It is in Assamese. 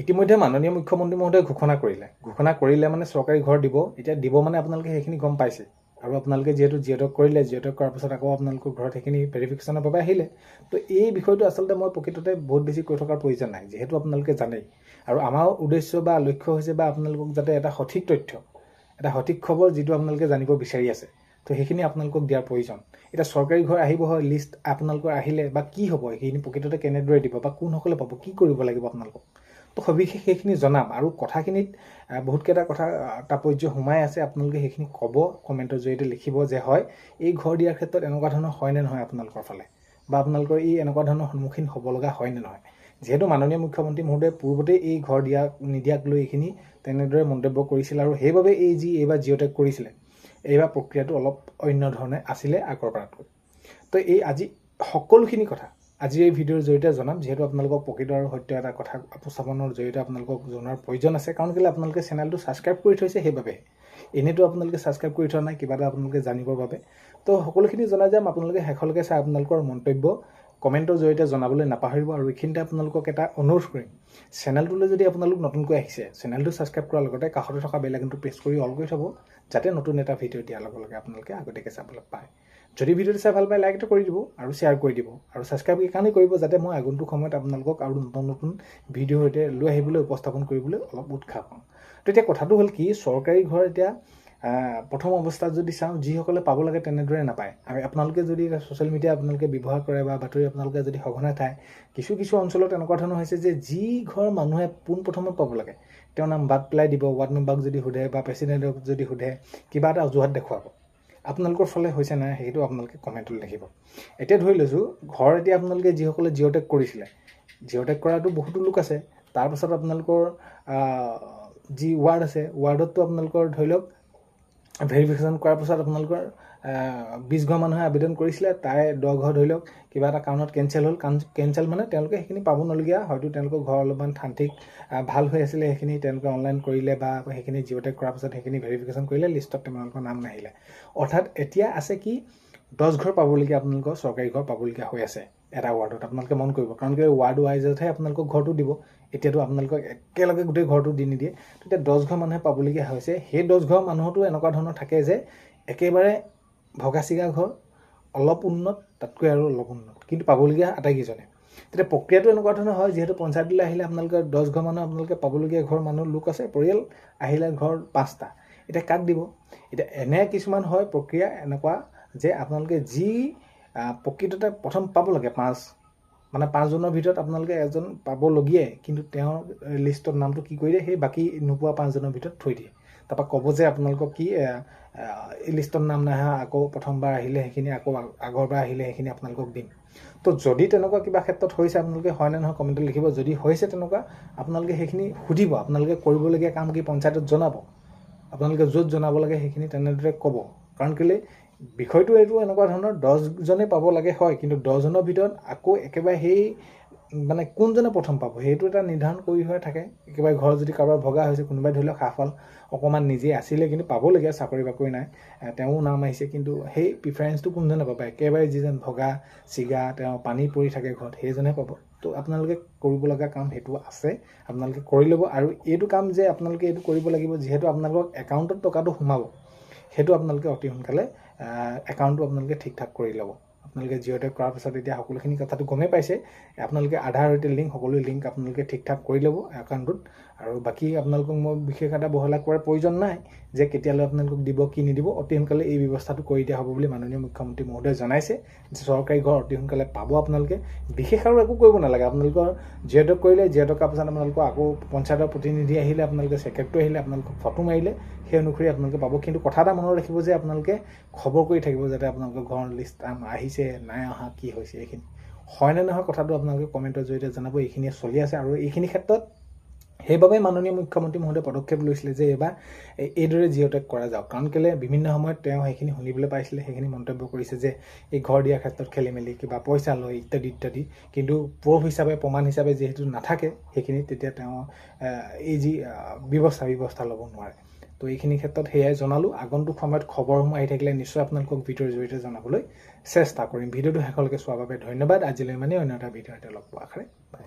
ইতিমধ্যে মাননীয় মুখ্যমন্ত্ৰী মহোদয়ে ঘোষণা কৰিলে মানে চৰকাৰী ঘৰ দিব। এতিয়া দিব মানে আপোনালোকে সেইখিনি গম পাইছে আৰু আপোনালোকে যিহেতু জিঅ'টেক কৰিলে, জিঅ'টেক কৰাৰ পাছত আকৌ আপোনালোকৰ ঘৰত সেইখিনি ভেৰিফিকেশ্যনৰ বাবে আহিলে। তো এই বিষয়টো আচলতে মই প্ৰকৃততে বহুত বেছি কৈ থকাৰ প্ৰয়োজন নাই, যিহেতু আপোনালোকে জানেই। আৰু আমাৰ উদ্দেশ্য বা লক্ষ্য হৈছে বা আপোনালোকক যাতে এটা সঠিক তথ্য, এটা সঠিক খবৰ যিটো আপোনালোকে জানিব বিচাৰি আছে, তো সেইখিনি আপোনালোকক দিয়াৰ প্ৰয়োজন। এতিয়া চৰকাৰী ঘৰ আহিব হয়, লিষ্ট আপোনালোকৰ আহিলে বা কি হ'ব, সেইখিনি প্ৰকৃততে কেনেদৰে দিব বা কোনসকলে পাব, কি কৰিব লাগিব আপোনালোকক, তো সবিশেষ সেইখিনি জনাম। আৰু কথাখিনিত বহুতকেইটা কথা তাৎপৰ্য সোমাই আছে, আপোনালোকে সেইখিনি ক'ব, কমেণ্টৰ জৰিয়তে লিখিব যে হয় এই ঘৰ দিয়াৰ ক্ষেত্ৰত এনেকুৱা ধৰণৰ হয় নে নহয় আপোনালোকৰ ফালে, বা আপোনালোকৰ এই এনেকুৱা ধৰণৰ সন্মুখীন হ'ব লগা হয় নে নহয়। যিহেতু মাননীয় মুখ্যমন্ত্ৰী মহোদয়ে পূৰ্বতেই এই ঘৰ নিদিয়াক লৈ এইখিনি তেনেদৰে মন্তব্য কৰিছিল, আৰু সেইবাবে এইবাৰ জিঅ'টেক কৰিছিলে, এইবাৰ প্ৰক্ৰিয়াটো অলপ অন্য ধৰণে আছিলে আগৰ পৰাতকৈ। তো এই আজি সকলোখিনি কথা আজিৰ এই ভিডিঅ'ৰ জৰিয়তে জনাম, যিহেতু আপোনালোকক প্ৰকৃত আৰু সত্য এটা কথা উপস্থাপনৰ জৰিয়তে আপোনালোকক জনাৰ প্ৰয়োজন আছে। কাৰণ কেলৈ আপোনালোকে চেনেলটো ছাবস্ক্ৰাইব কৰি থৈছে সেইবাবে, এনেইতো আপোনালোকে ছাবস্ক্ৰাইব কৰি থোৱা নাই কিবা এটা আপোনালোকে জানিবৰ বাবে। তো সকলোখিনি জনাই যাম, আপোনালোকে শেষলৈকে চাই আপোনালোকৰ মন্তব্য কমেণ্টৰ জৰিয়তে জনাবলৈ নাপাহৰিব। আৰু এইখিনিতে আপোনালোকক এটা অনুৰোধ কৰিম, চেনেলটোলৈ যদি আপোনালোক নতুনকৈ আহিছে, চেনেলটো ছাবস্ক্ৰাইব কৰাৰ লগতে কাষতে থকা বেল আইকনটো প্ৰেছ কৰি অল কৰি থ'ব, যাতে নতুন এটা ভিডিঅ' দিয়াৰ লগে লগে আপোনালোকে আগতীয়াকৈ চাবলৈ পায়। যদি ভিডিঅ'টো চাই ভাল পায় লাইক এটা কৰি দিব আৰু শ্বেয়াৰ কৰি দিব, আৰু ছাবস্ক্ৰাইব এইকাৰণেই কৰিব যাতে মই আগন্তুক সময়ত আপোনালোকক আৰু নতুন ভিডিঅ'ৰ সৈতে লৈ আহিবলৈ, উপস্থাপন কৰিবলৈ অলপ উৎসাহ পাওঁ। তো এতিয়া কথাটো হ'ল কি, চৰকাৰী ঘৰ এতিয়া প্ৰথম অৱস্থাত যদি চাওঁ, যিসকলে পাব লাগে তেনেদৰে নাপায়। আৰু আপোনালোকে যদি ছ'চিয়েল মিডিয়া আপোনালোকে ব্যৱহাৰ কৰে বা বাতৰি আপোনালোকে যদি সঘনাই ঠাই, কিছু অঞ্চলত এনেকুৱা ধৰণৰ হৈছে যে যি ঘৰ মানুহে পোনপ্ৰথমে পাব লাগে তেওঁৰ নাম বাদ পেলাই দিব, ৱাৰ্ড মেম্বাৰক যদি সোধে বা প্ৰেচিডেণ্টক যদি সোধে, কিবা এটা অজুহাত দেখুৱাব। আপোনালোকৰ ফালে হৈছে নাই সেইটো আপোনালোকে কমেণ্টত লিখিব। এতিয়া ধৰি লৈছোঁ ঘৰ এতিয়া আপোনালোকে যিসকলে জিঅ'টেক কৰিছিলে, জিঅ'টেক কৰাটো বহুতো লোক আছে। তাৰপাছত আপোনালোকৰ যি ৱাৰ্ড আছে, ৱাৰ্ডততো আপোনালোকৰ ধৰি লওক ভেৰিফিকেশ্যন কৰাৰ পাছত আপোনালোকৰ 20 ঘৰ মানুহে আবেদন কৰিছিলে, তাৰে 10 ঘৰ ধৰি লওক কিবা এটা কাৰণত কেঞ্চেল হ'ল। কেঞ্চেল মানে তেওঁলোকে সেইখিনি পাব নলগীয়া, হয়তো তেওঁলোকৰ ঘৰ অলপমান ঠান্তিক ভাল হৈ আছিলে, সেইখিনি তেওঁলোকে অনলাইন কৰিলে বা সেইখিনি জিঅ'টেক কৰাৰ পাছত সেইখিনি ভেৰিফিকেশ্যন কৰিলে, লিষ্টত তেওঁলোকৰ নাম নাহিলে। অৰ্থাৎ এতিয়া আছে কি 10 ঘৰ পাবলগীয়া, আপোনালোকৰ চৰকাৰী ঘৰ পাবলগীয়া হৈ আছে এটা ৱাৰ্ডত। আপোনালোকে মন কৰিব, কাৰণ কি ৱাৰ্ড ৱাইজতহে আপোনালোকক ঘৰটো দিব, এতিয়াতো আপোনালোকক একেলগে গোটেই ঘৰটো দি নিদিয়ে। তেতিয়া 10 ঘৰ মানুহে পাবলগীয়া হৈছে। সেই 10 ঘৰ মানুহতো এনেকুৱা ধৰণৰ থাকে যে একেবাৰে ভগা চিগা ঘৰ, অলপ উন্নত, তাতকৈ আৰু অলপ উন্নত, কিন্তু পাবলগীয়া আটাইকেইজনে। তেতিয়া প্ৰক্ৰিয়াটো এনেকুৱা ধৰণৰ হয়, যিহেতু পঞ্চায়তলৈ আহিলে আপোনালোকে 10 ঘৰ মানুহ আপোনালোকে পাবলগীয়া ঘৰ মানুহ লোক আছে, পৰিয়াল আহিলে ঘৰ 5টা। এতিয়া কাক দিব? এতিয়া এনে কিছুমান হয় প্ৰক্ৰিয়া এনেকুৱা যে আপোনালোকে যি প্ৰকৃততে প্ৰথম পাব লাগে 5 জনৰ ভিতৰত আপোনালোকে এজন পাবলগীয়াই, কিন্তু তেওঁৰ লিষ্টত নামটো কি কৰি দিয়ে, সেই বাকী নোপোৱা 5 জনৰ ভিতৰত থৈ দিয়ে। তাৰপৰা ক'ব যে আপোনালোকক কি এই লিষ্টত নাম নাহা, আকৌ প্ৰথমবাৰ আহিলে সেইখিনি, আকৌ আগৰবাৰ আহিলে সেইখিনি আপোনালোকক দিম। তো যদি তেনেকুৱা কিবা ক্ষেত্ৰত হৈছে, আপোনালোকে হয় নে নহয় কমেণ্টত লিখিব। যদি হৈছে তেনেকুৱা, আপোনালোকে সেইখিনি সুধিব, আপোনালোকে কৰিবলগীয়া কাম কি পঞ্চায়তত জনাব। আপোনালোকে য'ত জনাব লাগে সেইখিনি তেনেদৰে ক'ব। কাৰণ কেলৈ বিষয়টো এইটো এনেকুৱা ধৰণৰ, 10 জনে পাব লাগে হয়, কিন্তু 10 জনৰ ভিতৰত আকৌ একেবাৰে সেই মানে কোনজনে প্ৰথম পাব সেইটো এটা নিৰ্ধাৰণ কৰি হৈ থাকে। একেবাৰে ঘৰ যদি কাৰোবাৰ ভগা হৈছে, কোনোবাই ধৰি লওক সাফল অকণমান নিজে আছিলে কিন্তু পাবলগীয়া, চাকৰি বাকৰি নাই, তেওঁ নাম আহিছে, কিন্তু সেই প্ৰিফাৰেঞ্চটো কোনজনে পাব? একেবাৰে যিজন ভগা চিগা, তেওঁ পানী পৰি থাকে ঘৰত, সেইজনে পাব। তো আপোনালোকে কৰিব লগা কাম সেইটো আছে, আপোনালোকে কৰি ল'ব। আৰু এইটো কাম যে আপোনালোকে এইটো কৰিব লাগিব, যিহেতু আপোনালোকক একাউণ্টত টকাটো সোমাব, সেইটো আপোনালোকে অতি সোনকালে একাউণ্টটো আপোনালোকে ঠিক ঠাক কৰি ল'ব। আপোনালোকে জিঅ'টেক কৰাৰ পাছত এতিয়া সকলোখিনি কথাটো গমেই পাইছে, আপোনালোকে আধাৰ সৈতে লিংক, সকলো লিংক আপোনালোকে ঠিক ঠাক কৰি ল'ব একাউণ্টটোত। আৰু বাকী আপোনালোকক মই বিশেষ এটা বহলাই কৰাৰ প্ৰয়োজন নাই যে কেতিয়ালৈ আপোনালোকক দিব কি নিদিব, অতি সোনকালে এই ব্যৱস্থাটো কৰি দিয়া হ'ব বুলি মাননীয় মুখ্যমন্ত্ৰী মহোদয়ে জনাইছে যে চৰকাৰী ঘৰ অতি সোনকালে পাব আপোনালোকে। বিশেষ আৰু একো কৰিব নালাগে, আপোনালোকৰ জিঅ'টেক কৰিলে, জিঅ'টেক কৰাৰ পাছত আপোনালোকৰ আকৌ পঞ্চায়তৰ প্ৰতিনিধি আহিলে, আপোনালোকে ছেক্ৰেটাৰী আহিলে, আপোনালোকক ফটো মাৰিলে, সেই অনুসৰি আপোনালোকে পাব। কিন্তু কথা এটা মনত ৰাখিব যে আপোনালোকে খবৰ কৰি থাকিব যাতে আপোনালোকৰ ঘৰৰ লিষ্ট আহিছে নাই অহা, কি হৈছে, এইখিনি হয় নে নহয় কথাটো আপোনালোকে কমেণ্টৰ জৰিয়তে জনাব। এইখিনিয়ে চলি আছে, আৰু এইখিনি ক্ষেত্ৰত সেইবাবে মাননীয় মুখ্যমন্ত্ৰী মহোদয়ে পদক্ষেপ লৈছিলে যে এইবাৰ এইদৰে জিঅ'টেক কৰা যাওক। কাৰণ কেলৈ বিভিন্ন সময়ত তেওঁ সেইখিনি শুনিবলৈ পাইছিলে, সেইখিনি মন্তব্য কৰিছে যে এই ঘৰ দিয়াৰ ক্ষেত্ৰত খেলি মেলি, কিবা পইচা লয় ইত্যাদি ইত্যাদি। কিন্তু প্ৰুফ হিচাপে, প্ৰমাণ হিচাপে যিহেতু নাথাকে সেইখিনি, তেতিয়া তেওঁ এই যি ব্যৱস্থা ল'ব নোৱাৰে। তো এইখিনি ক্ষেত্ৰত সেয়াই জনালোঁ। আগন্তুক সময়ত খবৰসমূহ আহি থাকিলে নিশ্চয় আপোনালোকক ভিডিঅ'ৰ জৰিয়তে জনাবলৈ চেষ্টা কৰিম। ভিডিঅ'টো শেষলৈকে চোৱাৰ বাবে ধন্যবাদ। আজিলৈ মানে অন্য এটা ভিডিঅ' এটা লগ পোৱাৰ আশাৰে বাই।